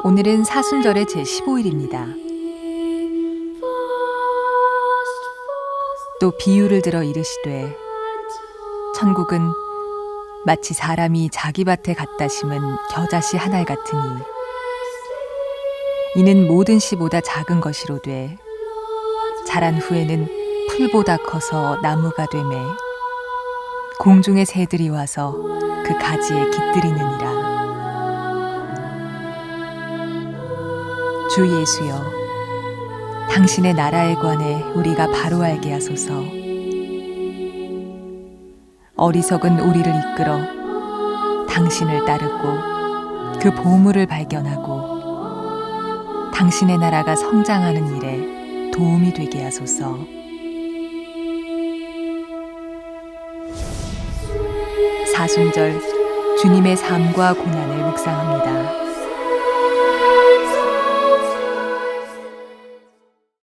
오늘은 사순절의 제15일입니다. 또 비유를 들어 이르시되 천국은 마치 사람이 자기 밭에 갖다 심은 겨자씨 한 알 같으니 이는 모든 씨보다 작은 것이로되 자란 후에는 풀보다 커서 나무가 되매 공중의 새들이 와서 그 가지에 깃들이느니라. 주 예수여, 당신의 나라에 관해 우리가 바로 알게 하소서. 어리석은 우리를 이끌어 당신을 따르고 그 보물을 발견하고 당신의 나라가 성장하는 일에 도움이 되게 하소서. 사순절 주님의 삶과 고난을 묵상합니다.